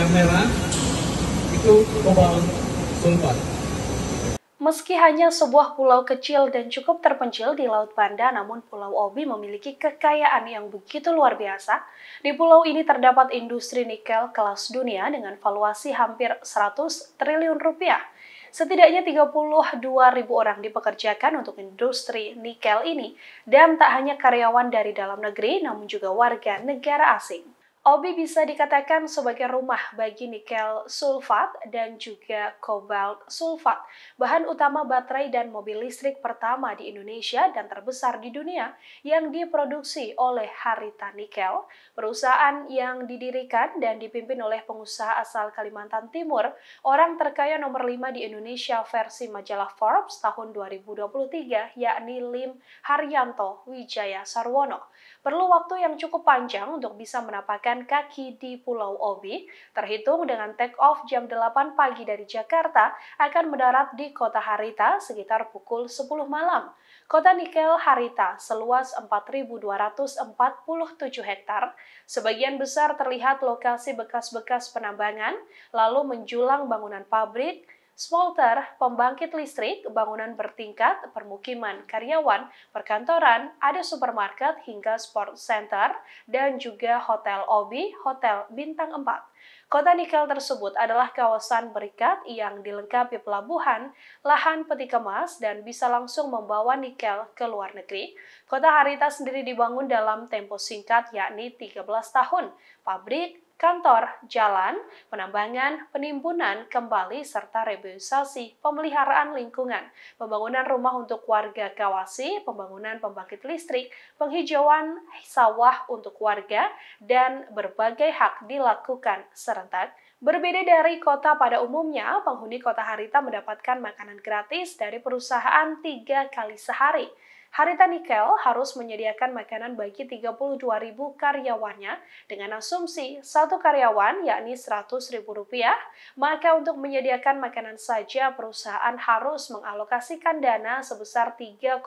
merah itu kobalt sulfat. Meski hanya sebuah pulau kecil dan cukup terpencil di Laut Banda, namun Pulau Obi memiliki kekayaan yang begitu luar biasa. Di pulau ini terdapat industri nikel kelas dunia dengan valuasi hampir 100 triliun rupiah. Setidaknya 32.000 orang dipekerjakan untuk industri nikel ini, dan tak hanya karyawan dari dalam negeri, namun juga warga negara asing. Obi bisa dikatakan sebagai rumah bagi nikel sulfat dan juga kobalt sulfat, bahan utama baterai dan mobil listrik pertama di Indonesia dan terbesar di dunia yang diproduksi oleh Harita Nikel, perusahaan yang didirikan dan dipimpin oleh pengusaha asal Kalimantan Timur, orang terkaya nomor 5 di Indonesia versi majalah Forbes tahun 2023, yakni Lim Haryanto Wijaya Sarwono. Perlu waktu yang cukup panjang untuk bisa menapakkan kaki di Pulau Obi. Terhitung dengan take off jam 8 pagi dari Jakarta, akan mendarat di kota Harita sekitar pukul 10 malam. Kota nikel Harita seluas 4.247 hektar, sebagian besar terlihat lokasi bekas-bekas penambangan, lalu menjulang bangunan pabrik, smelter, pembangkit listrik, bangunan bertingkat, permukiman karyawan, perkantoran, ada supermarket hingga sport center, dan juga Hotel Obi, Hotel Bintang 4. Kota nikel tersebut adalah kawasan berikat yang dilengkapi pelabuhan, lahan peti kemas, dan bisa langsung membawa nikel ke luar negeri. Kota Harita sendiri dibangun dalam tempo singkat, yakni 13 tahun. Pabrik, kantor, jalan, penambangan, penimbunan kembali, serta reboisasi, pemeliharaan lingkungan, pembangunan rumah untuk warga Kawasi, pembangunan pembangkit listrik, penghijauan sawah untuk warga, dan berbagai hak dilakukan serentak. Berbeda dari kota pada umumnya, penghuni kota Harita mendapatkan makanan gratis dari perusahaan 3 kali sehari. Harita Nikel harus menyediakan makanan bagi 32.000 karyawannya dengan asumsi satu karyawan yakni Rp100.000, maka untuk menyediakan makanan saja perusahaan harus mengalokasikan dana sebesar 3,2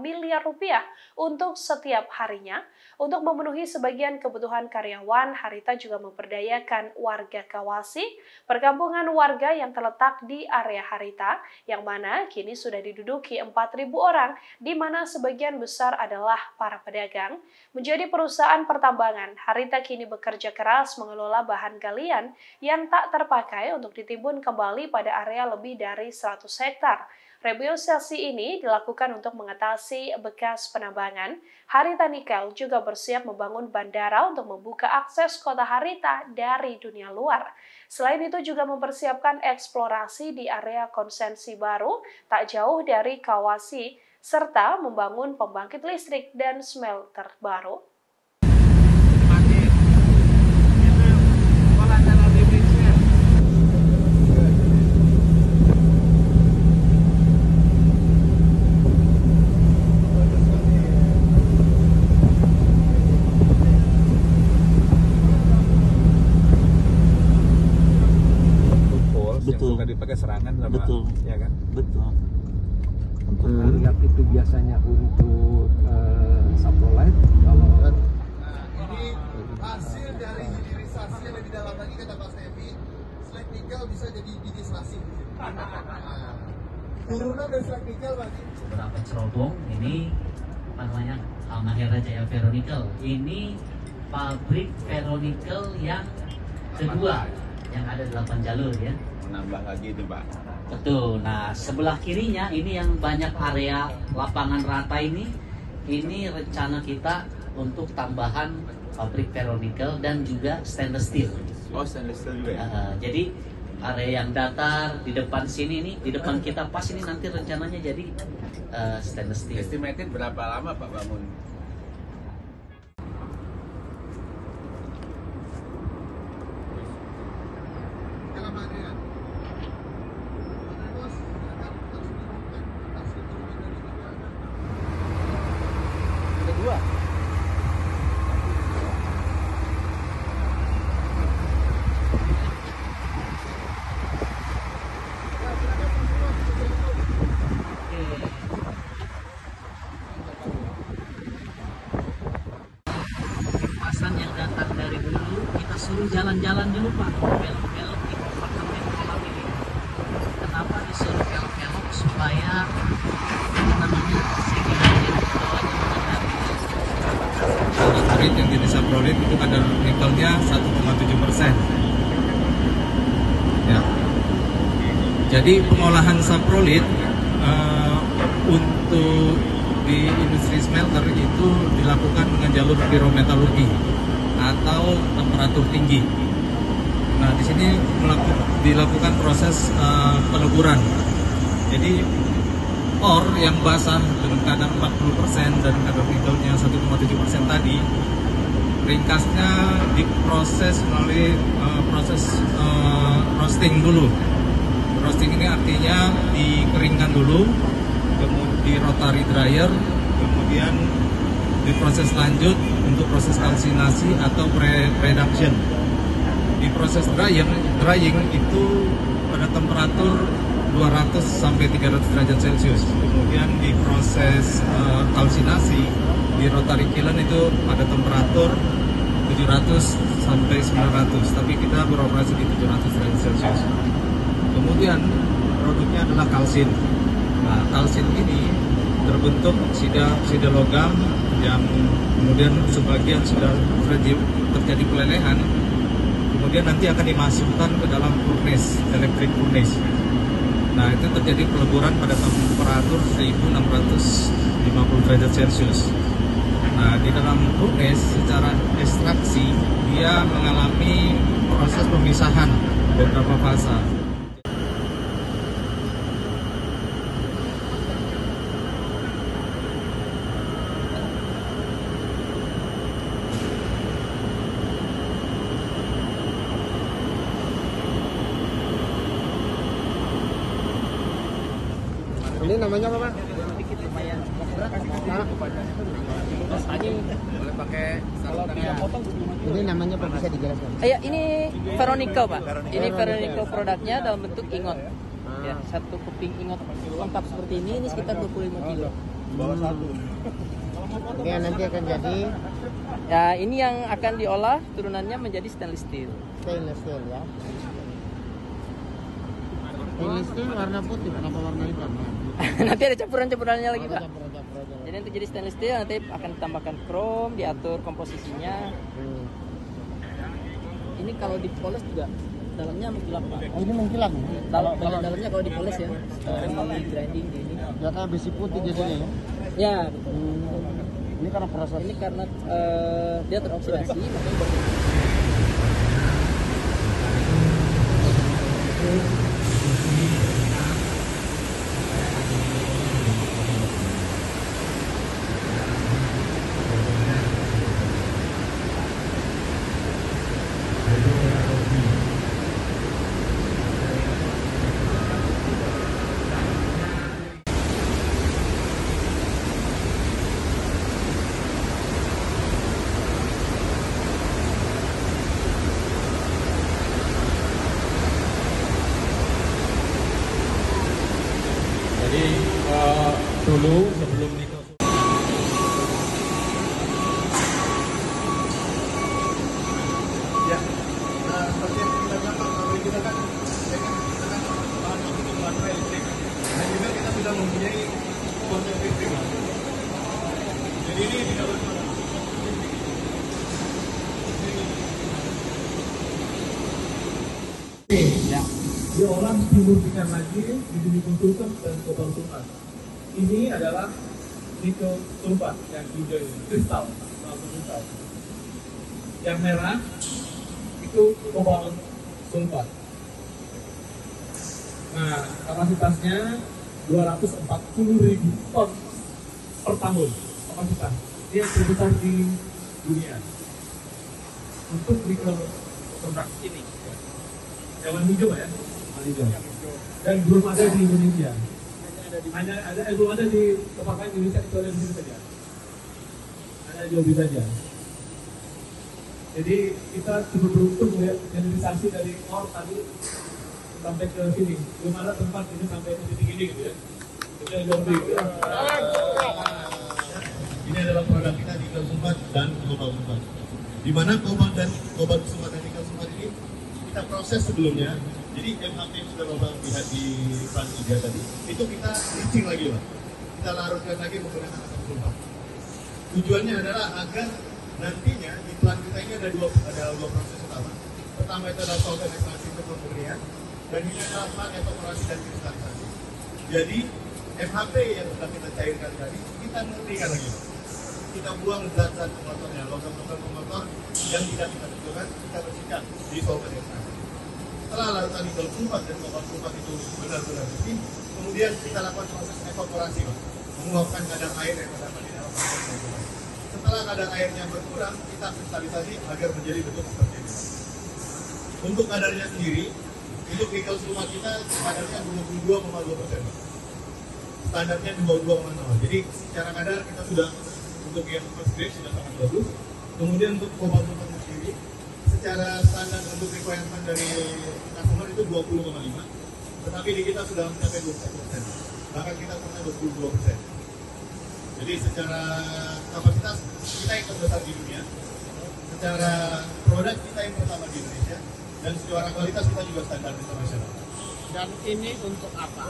miliar rupiah untuk setiap harinya. Untuk memenuhi sebagian kebutuhan karyawan, Harita juga memberdayakan warga Kawasi, perkampungan warga yang terletak di area Harita, yang mana kini sudah diduduki 4.000 orang, di mana sebagian besar adalah para pedagang. Menjadi perusahaan pertambangan, Harita kini bekerja keras mengelola bahan galian yang tak terpakai untuk ditimbun kembali pada area lebih dari 100 hektar. Reboisasi ini dilakukan untuk mengatasi bekas penambangan. Harita Nikel juga bersiap membangun bandara untuk membuka akses kota Harita dari dunia luar. Selain itu juga mempersiapkan eksplorasi di area konsensi baru tak jauh dari Kawasi, serta membangun pembangkit listrik dan smelter baru. Betul. Yang dipakai serangan sama, betul, ya kan? Betul. Untuk lihat itu biasanya untuk saprolite kalau ini hasil dari hilirisasi yang lebih dalam lagi kata Pak Stevi, slag nikel bisa jadi biji selasih. Turunan dari slag nikel berarti beberapa cerobong ini apa namanya Mahera Jaya Ferronikel. Ini pabrik ferronikel yang kedua yang ada 8 jalur ya. Menambah lagi itu Pak. Betul. Nah sebelah kirinya ini yang banyak area lapangan rata ini rencana kita untuk tambahan pabrik ferronikel dan juga stainless steel. Oh stainless steel juga ya? Jadi area yang datar di depan sini nih, di depan kita pas ini nanti rencananya jadi stainless steel. Estimated berapa lama Pak bangun? kawasan yang datang dari dulu kita suruh jalan-jalan dulu Pak, belok-belok di kompartemen kolam ini. Kenapa disuruh belok-belok? Supaya namanya sedimennya di bawahnya mengendap. Saprolit yang jenis saprolit itu kadar nikelnya 1,7%. Ya. Jadi pengolahan saprolit untuk di industri smelter itu dilakukan dengan jalur pirometalurgi atau temperatur tinggi. Nah, di sini dilakukan proses peleburan. Jadi ore yang basah dengan kadar 40% dan kadar nikelnya 1,7% tadi, ringkasnya diproses melalui proses roasting dulu. Roasting ini artinya dikeringkan dulu, kemudian di rotary dryer, kemudian diproses lanjut untuk proses kalsinasi atau pre-reduction. Di proses drying itu pada temperatur 200 sampai 300 derajat Celcius. Kemudian di proses kalsinasi di rotary kiln itu pada temperatur 700 sampai 900, tapi kita beroperasi di 700 derajat Celcius. Kemudian produknya adalah kalsin. Nah, kalsin ini terbentuk oksida logam yang kemudian sebagian sudah terjadi pelelehan, kemudian nanti akan dimasukkan ke dalam furnace, electric furnace. Nah, itu terjadi peleburan pada temperatur 1650 derajat Celcius. Nah, di dalam furnace secara ekstraksi dia mengalami proses pemisahan beberapa fase. Ini namanya apa Pak? Ini namanya apa, bisa dijelaskan? Ini ferronickel Pak. Ini ferronickel produknya dalam bentuk ingot. Ya, satu keping ingot lengkap seperti ini sekitar 25 kilo. Bawah satu. Oke, nanti akan jadi Ya, ini yang akan diolah turunannya menjadi stainless steel. stainless steel ya. Stainless steel warna putih, kenapa warna hitam? Nanti ada campuran-campurannya lagi Pak. Campur-campur aja. Jadi nanti jadi stainless steel, nanti akan ditambahkan krom, diatur komposisinya. Ini kalau dipoles juga dalamnya mengkilap Pak. Oh, ini mengkilap. Bagian dalamnya kalau dipoles ya, di grinding di ini. Ya kayak besi putih jadinya ya. Ya, Ini karena proses. ini karena dia teroksidasi, makanya baru Jadi dulu sebelum nikel Ya, nah seperti yang kita bilang Pak, pabrik kita kan bahan baku untuk baterai listrik, dan juga kita sudah mempunyai konsep listrik. Jadi ini tidak bermasalah. diolah dimurnikan lagi menjadi sulfat dan kobalt sulfat. Ini adalah nikel sulfat yang hijau ini, kristal, kristal. Yang merah itu kobalt sulfat. Nah, kapasitasnya 240.000 ton per tahun kapasitas. Dia terbesar di dunia untuk nikel sulfat ini. Yang hijau ya, hijau. Dan belum ada di Indonesia. Belum ada di tempat lain Indonesia, kecuali di sini saja. Hanya di Obi saja. Jadi kita cukup beruntung melihat hilirisasi dari ore tadi sampai ke sini. Belum ada tempat ini sampai ke titik ini gitu ya. Itu yang Obi. Ini adalah produk kita di sulfat dan kobalt sulfat. di mana kobalt sulfat dan nikel sulfat ini kita proses sebelumnya. Jadi MHP yang sudah Bapak lihat di Plan 3 tadi, itu kita leaching lagi Pak. Kita larutkan lagi menggunakan asam sulfat. Tujuannya adalah agar nantinya di plant kita ini ada dua proses utama. Pertama itu adalah solvent ekstraksi untuk pemurnian, dan ini adalah plant evaporasi dan kristalisasi. Jadi MHP yang sudah kita cairkan tadi, kita murnikan lagi. Kita buang zat-zat pengotornya, logam-logam pengotor yang tidak kita butuhkan, kita bersihkan di solvent ekstraksi. Setelah larutan nikel sulfat dan kobalt sulfat itu benar-benar bersih, kemudian kita lakukan proses evaporasi, Pak. Menguapkan kadar air yang terdapat di dalam proses. Setelah kadar airnya berkurang, kita kristalisasi agar menjadi bentuk seperti ini. Untuk kadarnya sendiri, untuk nikel sulfat kita kadarnya 22,2%. Standarnya 22,0. Jadi secara kadar kita sudah untuk yang first grade sudah sangat bagus. Kemudian untuk kobalt sulfat sendiri, secara standar untuk requirement dari customer itu 20,5. Tetapi di kita sudah mencapai 21%. Bahkan kita pernah 22%. Jadi secara kapasitas kita yang terbesar di dunia, secara produk kita yang pertama di Indonesia, dan secara kualitas kita juga standar internasional. Dan ini untuk apa?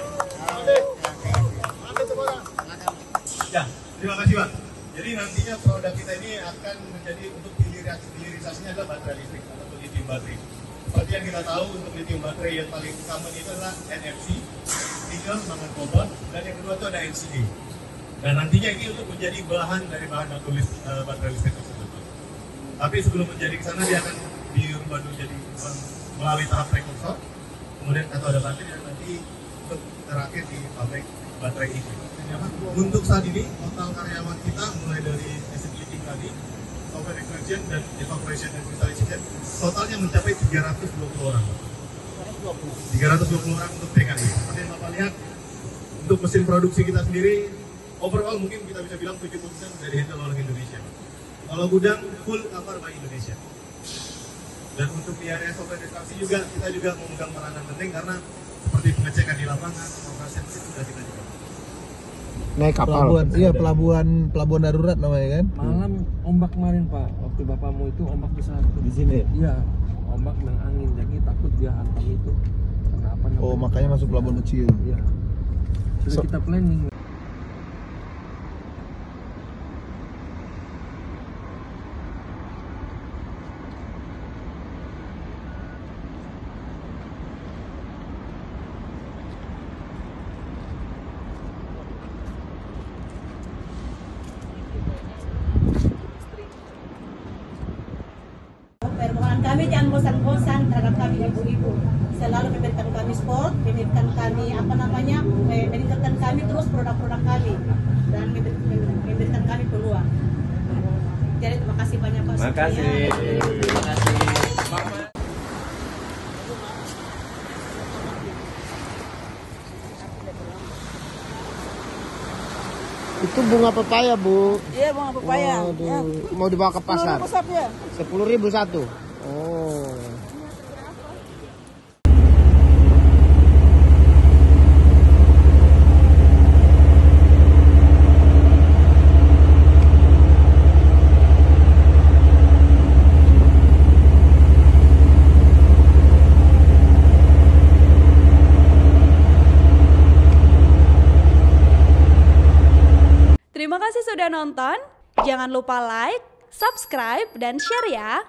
Ya, terima kasih Pak. Jadi nantinya produk kita ini akan menjadi untuk hilirisasinya adalah baterai listrik atau lithium baterai. Seperti yang kita tahu untuk lithium baterai yang paling common itu adalah NFC, nickel, mangan kobalt, dan yang kedua itu ada NCA. Dan nantinya ini untuk menjadi bahan dari bahan baterai listrik tersebut. Tapi sebelum menjadi ke sana dia akan dirubah dulu jadi melalui tahap prekursor, kemudian ada baterai dan nanti untuk terakhir di pabrik baterai ini. Untuk saat ini total karyawan kita mulai dari acid leaching tadi, solvent extraction dan evaporation dan crystallization totalnya mencapai 320 orang. 320 orang untuk TKI. Seperti yang Bapak lihat, untuk mesin produksi kita sendiri overall mungkin kita bisa bilang 70% dari handle oleh Indonesia. Kalau gudang full cover by Indonesia. Dan untuk di area solvent extraction juga kita juga memegang peranan penting karena seperti pengecekan di lapangan, operasi mesin sudah kita juga. Naik kapal. Pelabuhan darurat namanya kan? Malam ombak kemarin Pak, waktu bapakmu itu ombak besar Di sini. Iya, ombak dengan angin, jadi takut dia hantam itu. Kenapa? Oh, makanya masuk pelabuhan kecil. Iya. Sudah kita planning. Permohonan kami jangan bosan-bosan terhadap kami ibu-ibu. Selalu memberikan kami sport, memberikan kami meningkatkan kami terus produk-produk kami dan memberikan kami peluang. Jadi terima kasih banyak Pak. Terima kasih. Terima kasih. Itu bunga pepaya, Bu. Iya, bunga pepaya. Waduh. Ya. Mau dibawa ke pasar? 10.000 10.000 satu. Oh. Terima kasih sudah nonton. Jangan lupa like, subscribe, dan share ya.